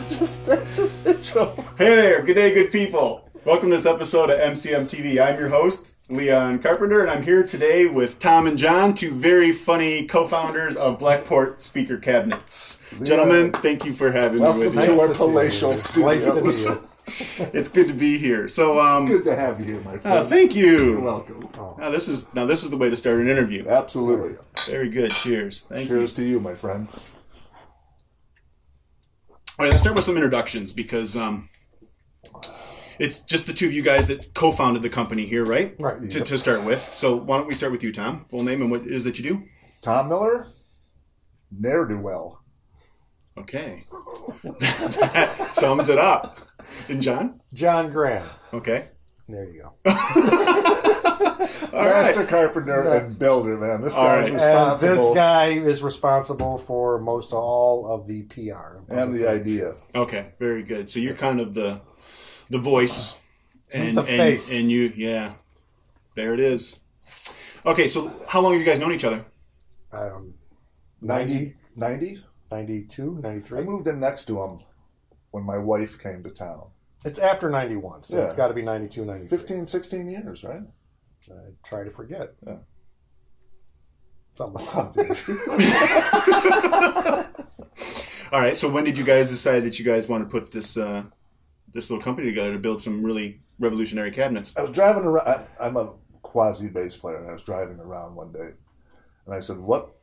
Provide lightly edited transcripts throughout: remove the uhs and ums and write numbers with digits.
just intro. Hey there, good day, good people. Welcome to this episode of MCM-TV. I'm your host, Leon Carpenter, and I'm here today with Tom and John, two very funny co-founders of Blackport speaker cabinets. Leon, gentlemen, thank you for having me with you. Welcome to our palatial studios. It's good to be here. So, it's good to have you here, my friend. Thank you. You're welcome. Now this is the way to start an interview. Absolutely. Very good. Cheers. Cheers to you, my friend. All right, let's start with some introductions because it's just the two of you guys that co-founded the company here, right? Right. To start with. So why don't we start with you, Tom? Full name and what it is that you do? Tom Miller, ne'er-do-well. Okay. That sums it up. And John? John Graham. Okay. There you go. Master carpenter and builder, man. This guy's responsible. And this guy is responsible for most all of the PR. And the idea. Okay, very good. So you're kind of the voice. He's the face. And you, yeah. There it is. Okay, so how long have you guys known each other? 90? 92, 93. I moved in next to him when my wife came to town. It's after 91, so Yeah. It's got to be 92, 93. 15, 16 years, right? I try to forget. Yeah. Something. All right, so when did you guys decide that you guys want to put this little company together to build some really revolutionary cabinets? I was driving around. I'm a quasi bass player, and I was driving around one day, and I said, "What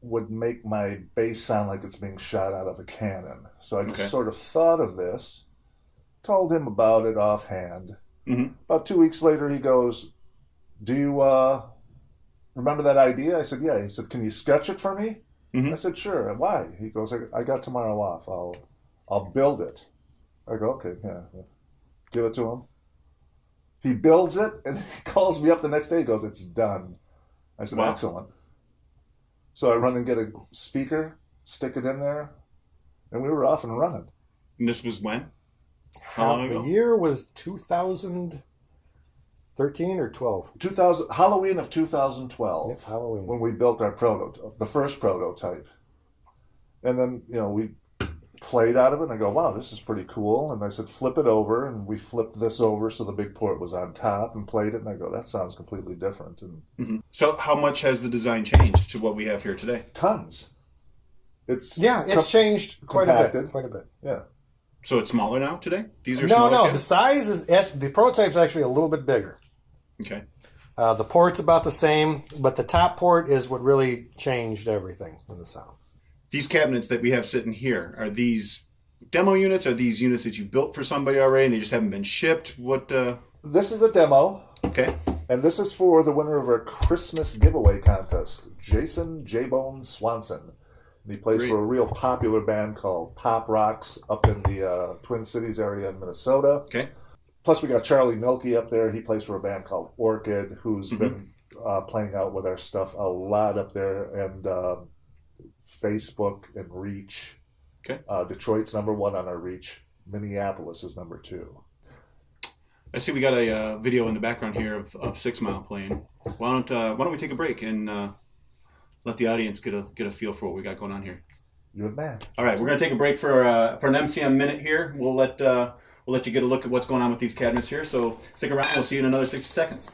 would make my bass sound like it's being shot out of a cannon?" So I just sort of thought of this, told him about it offhand. Mm-hmm. About 2 weeks later, he goes, "Do you remember that idea?" I said, "Yeah." He said, "Can you sketch it for me?" Mm-hmm. I said, "Sure." Why? He goes, I got tomorrow off. I'll build it." I go, "Okay, yeah." Give it to him. He builds it, and he calls me up the next day. He goes, "It's done." I said, Wow. "Excellent." So I run and get a speaker, stick it in there, and we were off and running. And this was when? How long ago? The year was 2013 or 12? Halloween of 2012. Yep, Halloween. When we built our the first prototype. And then, we played out of it, and I go, "Wow, this is pretty cool." And I said, "Flip it over," and we flipped this over so the big port was on top and played it, and I go, "That sounds completely different." And So how much has the design changed to what we have here today? tons. It's changed quite a bit. Yeah. So it's smaller now today? These are No, smaller the cabinets? size is the prototype's actually a little bit bigger. Okay. The port's about the same, but the top port is what really changed everything in the sound. These cabinets that we have sitting here, are these demo units? Are these units that you've built for somebody already and they just haven't been shipped? What? This is a demo. Okay. And this is for the winner of our Christmas giveaway contest, Jason J-Bone Swanson. And he plays for a real popular band called Pop Rocks up in the Twin Cities area in Minnesota. Okay. Plus we got Charlie Milkey up there. He plays for a band called Orchid, who's been playing out with our stuff a lot up there. And Facebook and Reach. Okay. Detroit's #1 on our Reach. Minneapolis is #2. I see we got a video in the background here of 6 Mile playing. Why don't we take a break and let the audience get a feel for what we got going on here? You're the man. All right, we're going to take a break for an MCM minute here. We'll let you get a look at what's going on with these cabinets here. So stick around. We'll see you in another 60 seconds.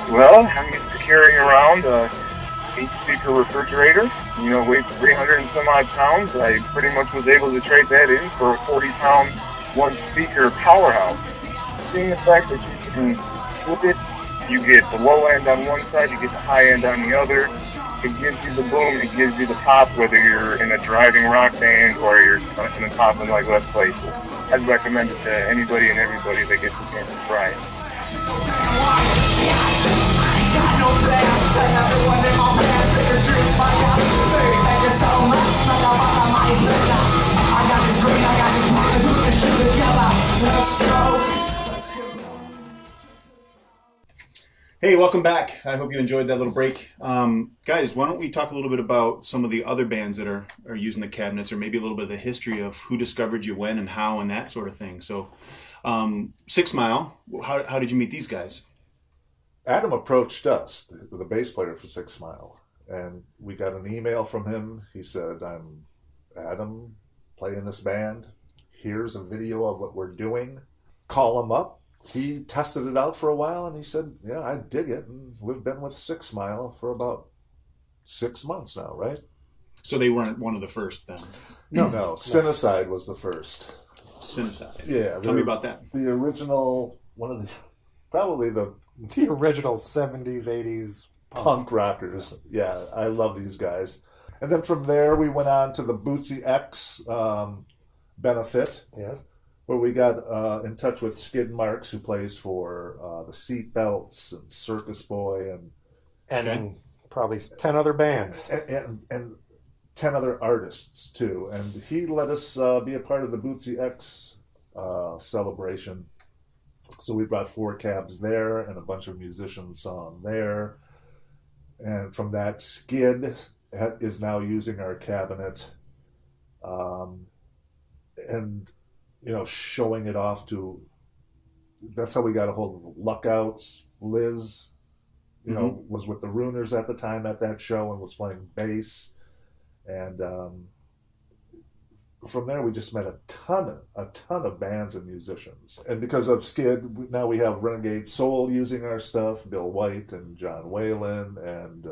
Well, I'm used to carrying around a 8-speaker refrigerator. Weighs 300 and some odd pounds. I pretty much was able to trade that in for a 40-pound, 1-speaker powerhouse. Seeing the fact that you can flip it, you get the low end on one side, you get the high end on the other. It gives you the boom, it gives you the pop, whether you're in a driving rock band or you're in a pop in like less places. I'd recommend it to anybody and everybody that gets the chance to try it. Hey, welcome back. I hope you enjoyed that little break. Guys, why don't we talk a little bit about some of the other bands that are using the cabinets, or maybe a little bit of the history of who discovered you when and how and that sort of thing. So 6 Mile, how did you meet these guys? Adam approached us, the bass player for 6 Mile, and we got an email from him. He said, I'm Adam, play in this band. Here's a video of what we're doing. Call him up. He tested it out for a while, and he said, yeah, I dig it. And we've been with 6 Mile for about 6 months now, right? So they weren't one of the first then? No. Cinecide was the first. Cinecide. Yeah. Tell me about that. The original, probably the original 70s, 80s punk rockers. Yeah, I love these guys. And then from there, we went on to the Bootsy X benefit. Yeah. Where we got in touch with Skid Marks, who plays for the Seatbelts and Circus Boy and probably 10 other bands and 10 other artists too. And he let us be a part of the Bootsy X celebration. So we brought 4 cabs there and a bunch of musicians on there. And from that, Skid is now using our cabinet, and showing it off to. That's how we got a hold of Luckouts. Liz, was with the Runers at the time at that show and was playing bass, and from there we just met a ton of bands and musicians. And because of Skid, now we have Renegade Soul using our stuff, Bill White and John Whalen, and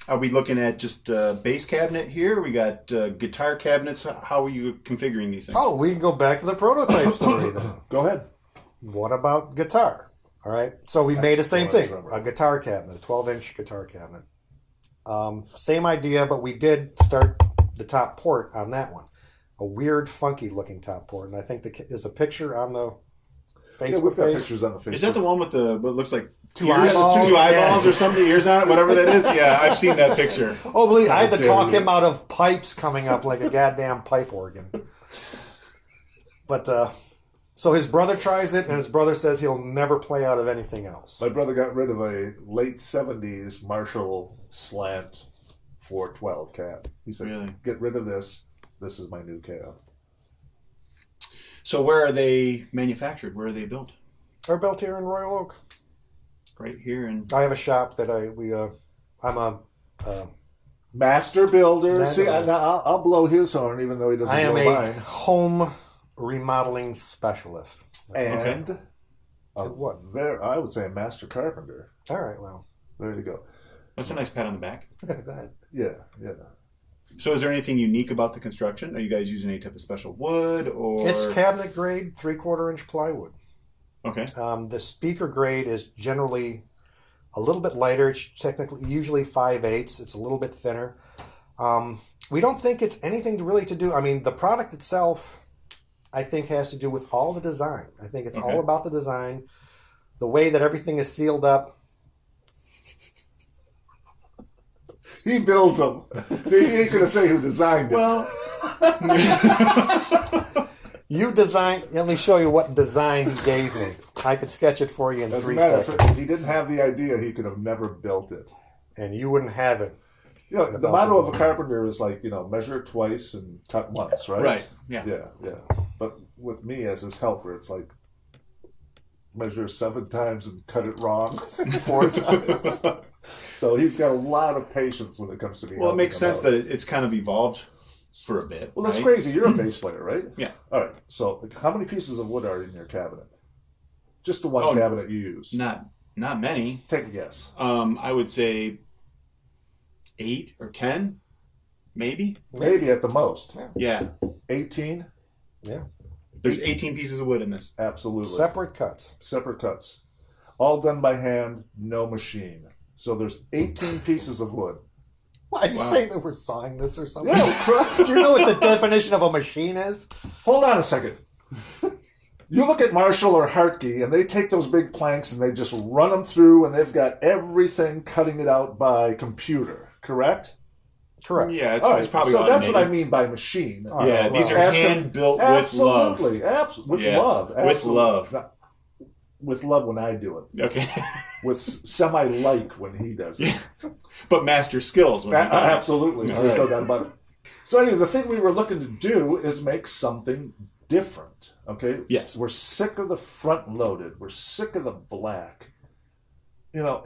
are we looking at just a bass cabinet here? We got guitar cabinets. How are you configuring these things? Oh, we can go back to the prototype story then. Go ahead. What about guitar? All right. So we made the same thing, a guitar cabinet, a 12-inch guitar cabinet. Same idea, but we did start the top port on that one. A weird, funky-looking top port. And I think there's a picture on the Facebook Yeah, we've got page. pictures on the Facebook. Is that the one with what looks like Two eyeballs? two eyeballs or something, ears on it, whatever that is? Yeah, I've seen that picture. Oh, believe I had to talk him out of pipes coming up like a goddamn pipe organ. But, so his brother tries it, and his brother says he'll never play out of anything else. My brother got rid of a late 70s Marshall Slant 412 cab. He said, Really? Get rid of this. This is my new cab. So where are they manufactured? Where are they built? They're built here in Royal Oak. Right here in... I have a shop that I'm a Master builder. That- See, I'll blow his horn even though he doesn't I am blow a mine. home remodeling specialist. And what? I would say a master carpenter. All right, well, There you go. That's a nice pat on the back. look at that. Yeah. So is there anything unique about the construction? Are you guys using any type of special wood or... It's cabinet grade 3/4-inch plywood. Okay. The speaker grade is generally a little bit lighter. It's usually 5/8. It's a little bit thinner. We don't think it's anything really to do. I mean, the product itself, I think, has to do with all the design. I think it's all about the design, the way that everything is sealed up. He builds them. See, he ain't going to say who designed it. Well... You design. Let me show you what design he gave me. I could sketch it for you in Doesn't 3 matter. seconds, If he didn't have the idea, he could have never built it. and you wouldn't have it. The motto of a carpenter is like, measure twice and cut once, right? Right, yeah. Yeah. But with me as his helper, it's like measure 7 times and cut it wrong 4 times. So he's got a lot of patience when it comes to me. Well, it makes sense that it's kind of evolved for a bit. Well, that's right? crazy. You're a bass player, right? Yeah. All right. So how many pieces of wood are in your cabinet? Just the one cabinet you use. Not many. Take a guess. I would say 8 or 10, maybe. Maybe at the most. Yeah. 18? Yeah. There's 18 pieces of wood in this. Absolutely. Separate cuts. Separate cuts. All done by hand, no machine. So there's 18 pieces of wood. Why are you saying that we're sawing this or something? Yeah, Do you know what the definition of a machine is? hold on a second. You look at Marshall or Hartke, and they take those big planks and they just run them through, and they've got everything cutting it out by computer, correct? Correct. Yeah, it's, All right, it's probably so automated. that's what I mean by machine. Yeah, these are Ask hand built with love. Absolutely, with Yeah, love. with love. Now, with love when I do it. Okay. With semi-like when he does it. Yeah. But master skills when he does it. Absolutely. All There's no right. doubt about it. So anyway, the thing we were looking to do is make something different. Okay? Yes. We're sick of the front-loaded. We're sick of the black. You know,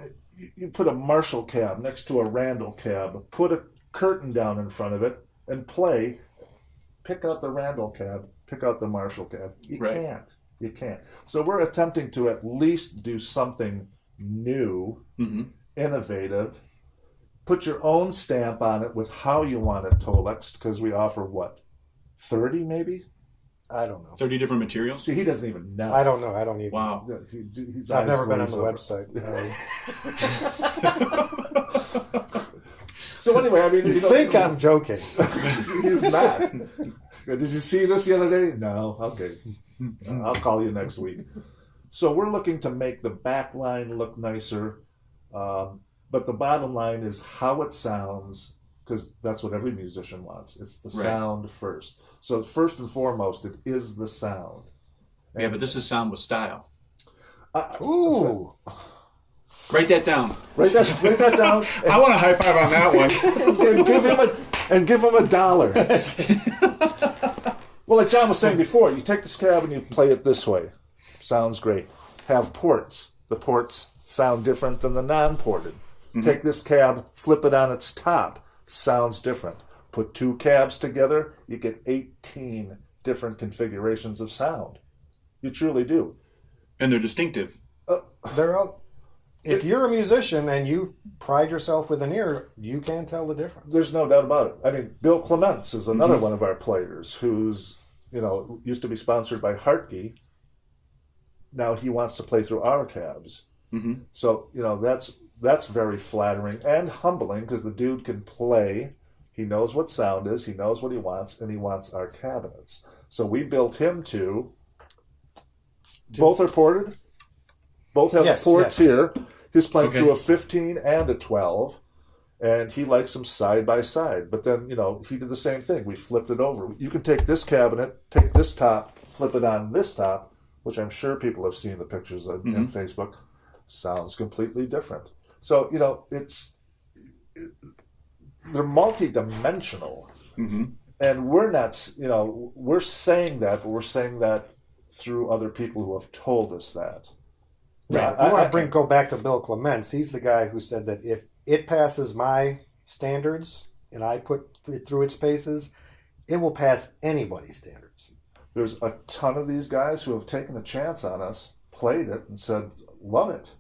you put a Marshall cab next to a Randall cab, put a curtain down in front of it, and play. Pick out the Randall cab, pick out the Marshall cab. You can't. You can't. So we're attempting to at least do something new, innovative. Put your own stamp on it with how you want it Tolexed, because we offer, what, 30 maybe? I don't know. 30 different materials? See, he doesn't even know. I don't know. I don't even. Wow. I've never been on the website. So anyway, I mean... You think I'm joking. He's not. Did you see this the other day? No. Okay. I'll call you next week. So we're looking to make the back line look nicer, but the bottom line is how it sounds, because that's what every musician wants. It's the sound first. So first and foremost, it is the sound. Yeah, but this is sound with style. Ooh. Write that down. Write that down. I want a high five on that one. and give him $1. Well, like John was saying before, you take this cab and you play it this way. Sounds great. Have ports. The ports sound different than the non-ported. Take this cab, flip it on its top. Sounds different. Put two cabs together, you get 18 different configurations of sound. You truly do. And they're distinctive. They're all. If you're a musician and you pride yourself with an ear, you can tell the difference. There's no doubt about it. I mean, Bill Clements is another one of our players who's, used to be sponsored by Hartke. Now he wants to play through our cabs. So, that's very flattering and humbling, because the dude can play. He knows what sound is. He knows what he wants, and he wants our cabinets. So we built him to. Both are ported. Both have ports here. He's playing through a 15 and a 12, and he likes them side by side. But then, he did the same thing. We flipped it over. You can take this cabinet, take this top, flip it on this top, which I'm sure people have seen the pictures on Facebook. Sounds completely different. So, they're multi-dimensional. And we're not, we're saying that, but we're saying that through other people who have told us that. Right. I want to go back to Bill Clements. He's the guy who said that if it passes my standards and I put it through its paces, it will pass anybody's standards. There's a ton of these guys who have taken a chance on us, played it, and said, love it.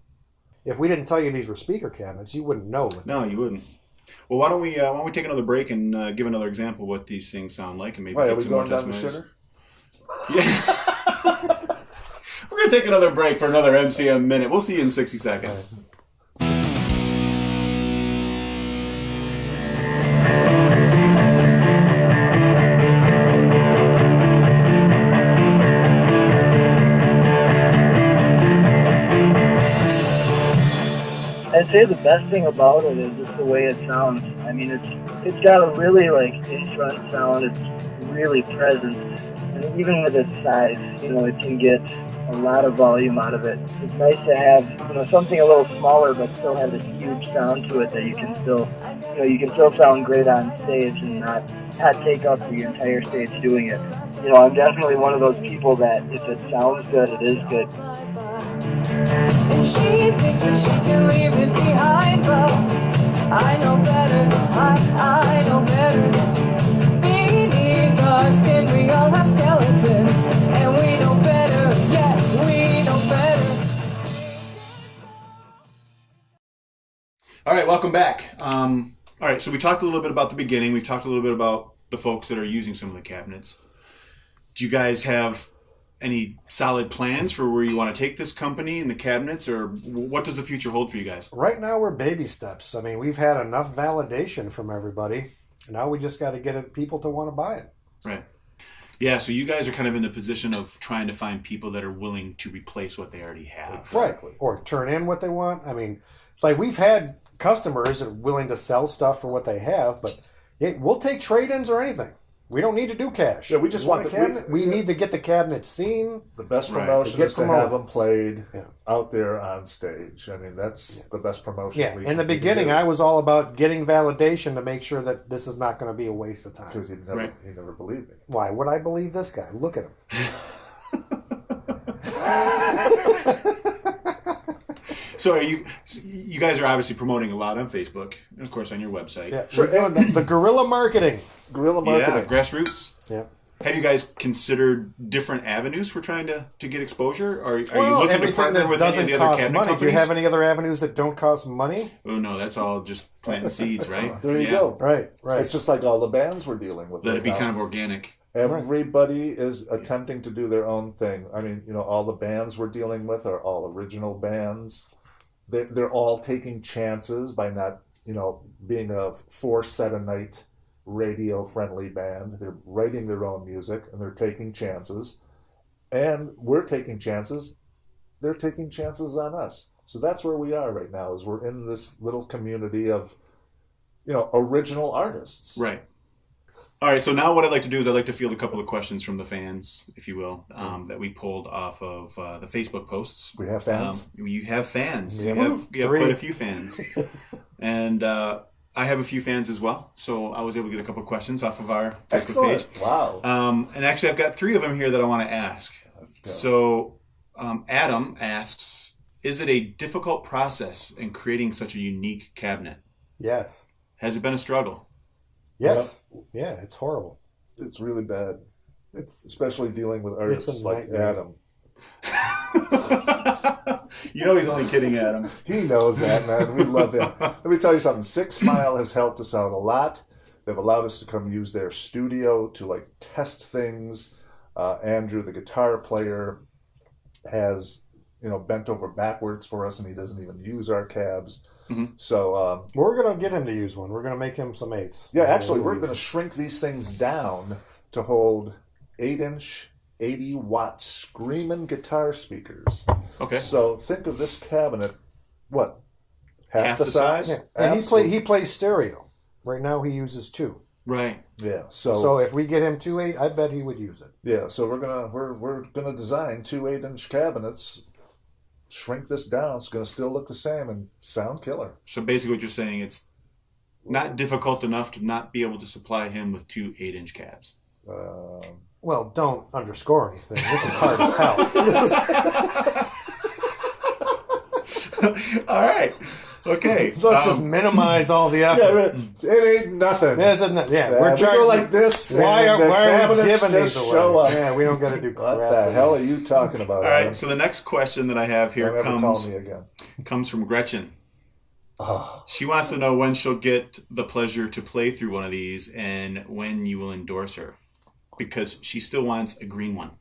If we didn't tell you these were speaker cabinets, you wouldn't know. No, you wouldn't. Well, why don't we take another break and give another example of what these things sound like, and maybe Are take we some more going down the testimonials? shitter? Yeah. We're going to take another break for another MCM Minute. We'll see you in 60 seconds. I'd say the best thing about it is just the way it sounds. I mean, it's got a really in-front sound. It's really present. And even with its size, it can get a lot of volume out of it. It's nice to have, something a little smaller but still have this huge sound to it that you can still, you can still sound great on stage and not take up the entire stage doing it. I'm definitely one of those people that if it sounds good, it is good. And she thinks that she can leave it behind, but I know better, I know better. Beneath our skin we all have skeletons, and we know better, yeah, we know better. All right, welcome back. All right, so we talked a little bit about the beginning. We've talked a little bit about the folks that are using some of the cabinets. Do you guys have any solid plans for where you want to take this company and the cabinets, or what does the future hold for you guys? Right now we're baby steps. I mean, we've had enough validation from everybody. And now we just got to get people to want to buy it. Right. Yeah, so you guys are kind of in the position of trying to find people that are willing to replace what they already have. Exactly. Or turn in what they want. I mean, we've had customers that are willing to sell stuff for what they have, but we'll take trade-ins or anything. We don't need to do cash. Yeah, we just want the the cabinet. We need to get the cabinet seen. The best Right. promotion is to promoted. have them played Yeah. out there on stage. I mean, that's the best promotion. Yeah, we in the can beginning, do. I was all about getting validation to make sure that this is not going to be a waste of time. Because he never believed me. Why would I believe this guy? Look at him. So you guys are obviously promoting a lot on Facebook and of course on your website. Yeah, Sure. we're doing the guerrilla marketing. Guerrilla marketing. Yeah, grassroots. Yeah. Have you guys considered different avenues for trying to get exposure? Are you Well, looking to everything partner that with any of doesn't the other cost cabinet money. companies? Do you have any other avenues that don't cost money? Oh no, that's all just planting seeds, right? There you Yeah. go. Right. It's just like all the bands we're dealing with. Let right it be now. kind of organic. Everybody is attempting to do their own thing. I mean, all the bands we're dealing with are all original bands. They're all taking chances by not, being a 4-set-a-night radio-friendly band. They're writing their own music, and they're taking chances. And we're taking chances. They're taking chances on us. So that's where we are right now, is we're in this little community of, original artists. Right. All right, so now what I'd like to do is I'd like to field a couple of questions from the fans, if you will, that we pulled off of the Facebook posts. We have fans? You have fans. Yeah. You have Three. quite a few fans. And I have a few fans as well, so I was able to get a couple of questions off of our Facebook Excellent. page. Wow. And actually, I've got 3 of them here that I want to ask. Let's go. So Adam asks, is it a difficult process in creating such a unique cabinet? Yes. Has it been a struggle? Yes. Yeah, it's horrible. It's really bad. Especially dealing with artists like nightmare. Adam. He's only kidding, Adam. He knows that, man. We love him. Let me tell you something. Six Smile has helped us out a lot. They've allowed us to come use their studio to test things. Andrew, the guitar player, has bent over backwards for us, and he doesn't even use our cabs. Mm-hmm. So We're going to get him to use one. We're going to make him some 8s. yeah, actually, we're going to shrink these things down to hold 8-inch, 80-watt screaming guitar speakers. Okay. So think of this cabinet, what, half the size? Yeah. And Absolutely. he plays stereo. Right now he uses 2. Right. Yeah. So if we get him 2 8, I bet he would use it. Yeah. So we're gonna design 2 8-inch cabinets. Shrink this down. It's gonna still look the same and sound killer. So basically what you're saying, it's not difficult enough to not be able to supply him with 2 8-inch cabs. Well, don't underscore anything. This is hard as hell. All right. Okay. Let's just minimize all the effort. Yeah, it ain't nothing. This isn't, we go like this. Why and are the we cabinets giving just these show away? up. Yeah, we don't got to do What crap. the hell are you talking about? All right. Adam? So the next question that I have here Don't ever call me again. comes from Gretchen. Oh, She wants to know when she'll get the pleasure to play through one of these and when you will endorse her, because she still wants a green one.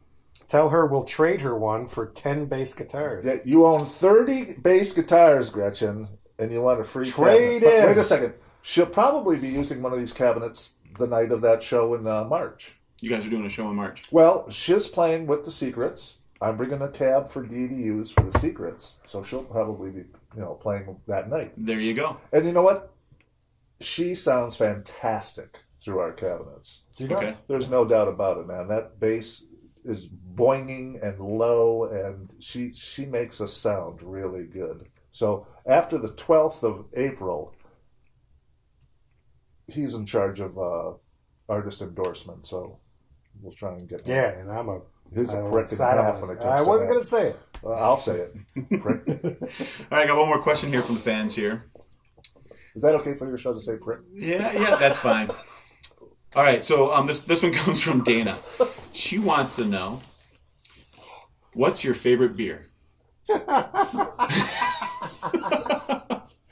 Tell her we'll trade her one for 10 bass guitars. yeah, you own 30 bass guitars, Gretchen, and you want a free Trade cabinet. in. But wait a second. She'll probably be using one of these cabinets the night of that show in March. You guys are doing a show in March. Well, she's playing with the Secrets. I'm bringing a cab for Dee to use for the Secrets, so she'll probably be, playing that night. There you go. And you know what? She sounds fantastic through our cabinets. She does. Okay. There's no doubt about it, man. That bass is boinging and low, and she makes us sound really good. So after the 12th of April, he's in charge of artist endorsement. So we'll try and get Yeah, and He's I a don't prick and I a don't half when want- it comes I to wasn't that. going to say it. I'll say it. Prick. All right, I got one more question here from the fans here. Is that okay for your show to say prick? Yeah, that's fine. All right, so this one comes from Dana. She wants to know, what's your favorite beer?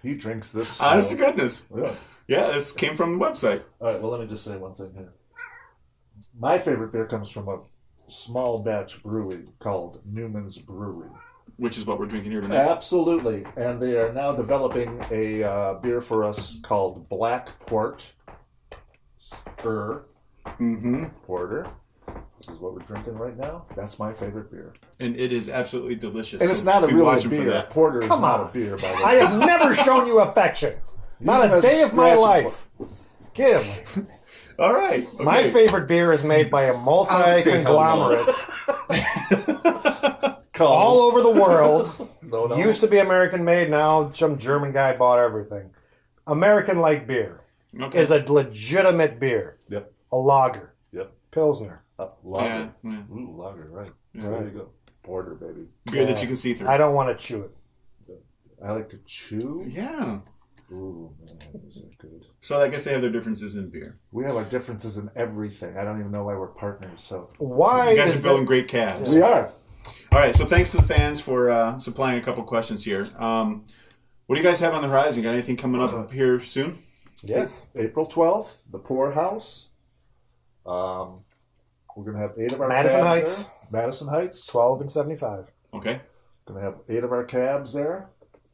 He drinks this. Honest to goodness. Really? Yeah, this came from the website. All right, well, let me just say one thing here. My favorite beer comes from a small batch brewery called Newman's Brewery. Which is what we're drinking here tonight. Absolutely. And they are now developing a beer for us called Blackport. Porter. This is what we're drinking right now. That's my favorite beer. And it is absolutely delicious. And it's not a be real watching for beer. that. Porter is Come not on. a beer, by the way. I have never shown you affection. Not Use a him as day of my scratch life. Get him. All right. Okay. My favorite beer is made by a multi-conglomerate all over the world. No. Used to be American made, now some German guy bought everything. American light beer is a legitimate beer. Yep. A lager. Yep. Pilsner. Lager. Yeah. Ooh, lager, right. Yeah. There you go. Porter, baby. Beer that you can see through. I don't want to chew it. I like to chew. Yeah. Ooh, man, those are good. So I guess they have their differences in beer. We have our differences in everything. I don't even know why we're partners. So Why You guys is are building great calves. we are. All right. So thanks to the fans for supplying a couple questions here. What do you guys have on the horizon? Got anything coming up here soon? Yes. April 12th, the Poorhouse. We're going to have 8 of our Madison cabs Heights. there. Madison Heights. 12 and 75. Okay. Going to have 8 of our cabs there.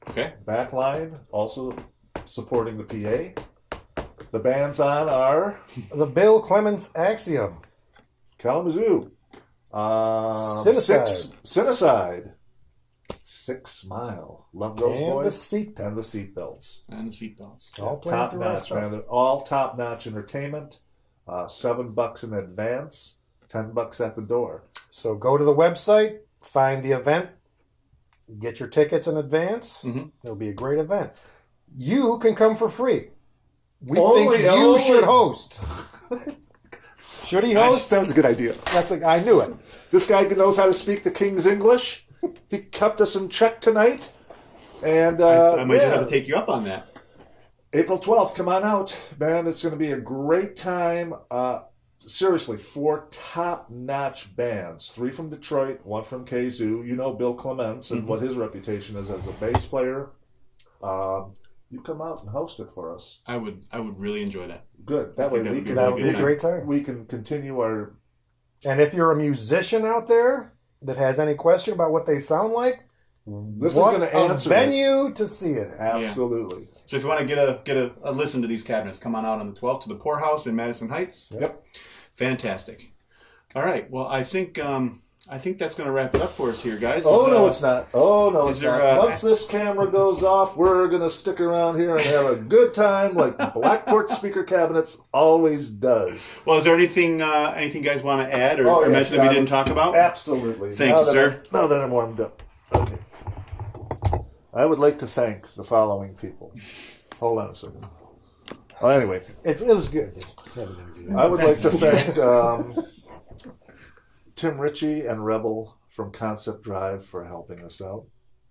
Okay. Backline, also supporting the PA. The bands on are The Bill Clements Axiom. Kalamazoo. Cinecide. Cinecide. 6 Mile. Love those And boys. the seat And the seatbelts. And the seatbelts. All playing Top through our notch, stuff. man. They're all top notch entertainment. $7 in advance, $10 at the door. So go to the website, find the event, get your tickets in advance. Mhm. It'll be a great event. You can come for free. We Only- think you only- should host. Should he host? That was a good idea. I knew it. This guy knows how to speak the King's English. He kept us in check tonight. And I might just have to take you up on that. April 12th, come on out. Man, it's going to be a great time. Seriously, 4 top-notch bands. 3 from Detroit, 1 from Kazoo. You know Bill Clements and what his reputation is as a bass player. You come out and host it for us. I would really enjoy that. Good. That way that we would be can, That would be a great time. we can continue our... And if you're a musician out there that has any question about what they sound like, This what is going to a answer venue to see it. Absolutely. So if you want to get a listen to these cabinets, come on out on the 12th to the Poorhouse in Madison Heights. Yep. Fantastic. All right. Well, I think that's going to wrap it up for us here, guys. Oh, no, it's not. Oh, no, it's there, not. Once this camera goes off, we're going to stick around here and have a good time like Blackport Speaker Cabinets always does. Well, is there anything you guys want to add or, Oh, or yes, mention that we John. didn't talk about? Absolutely. Thank you, sir. Now that I'm warmed up. Okay. I would like to thank the following people. Hold on a second. Well, anyway, It was good. I would like to thank Tim Ritchie and Rebel from Concept Drive for helping us out.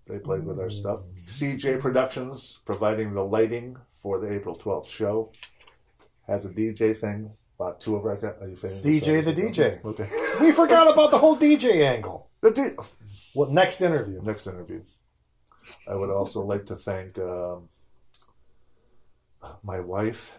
They played with our stuff. CJ Productions providing the lighting for the April 12th show. Has a DJ thing. About 2 of our... Are you famous? CJ the DJ. Okay. We forgot about the whole DJ angle. The Well, next interview. next interview. I would also like to thank my wife.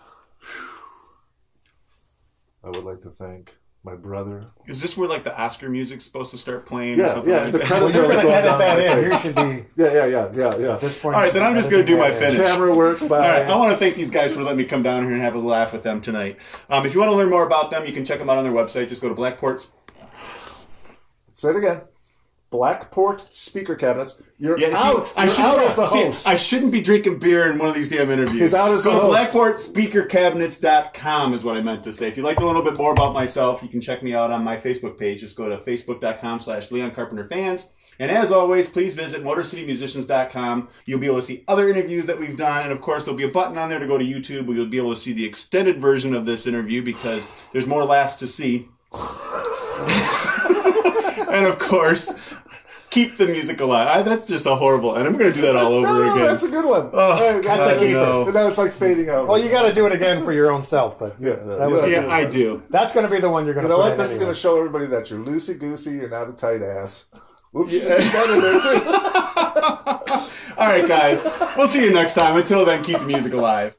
I would like to thank my brother. Is this where like the Oscar music's supposed to start playing? Yeah, or something yeah, like the that? credits Well, are you're going to going edit down that my in. face. Here should be... Yeah. At this point, All right, then I'm just going to do my finish. Camera work by... All right, I want to thank these guys for letting me come down here and have a laugh with them tonight. If you want to learn more about them, you can check them out on their website. Just go to Blackport's. Say it again. Blackport Speaker Cabinets. You're Yeah, out. You're out as the host. I shouldn't be drinking beer in one of these damn interviews. He's out as the Go to host. BlackportSpeakerCabinets.com is what I meant to say. If you'd like to learn a little bit more about myself, you can check me out on my Facebook page. Just go to Facebook.com/LeonCarpenterFans. And as always, please visit MotorCityMusicians.com. You'll be able to see other interviews that we've done. And of course, there'll be a button on there to go to YouTube where you'll be able to see the extended version of this interview because there's more laughs to see. And of course, keep the music alive. That's just a horrible, and I'm going to do that all over No, again. that's a good one. Oh, That's a keeper. no. Now it's like fading out. Well, you got to do it again for your own self, but that was- Yeah, I do. that's going to be the one you're going You to know put what? in This is anyway. going to show everybody that you're loosey-goosey, you're not a tight ass. Whoops, you did that in there too. All right, guys. We'll see you next time. Until then, keep the music alive.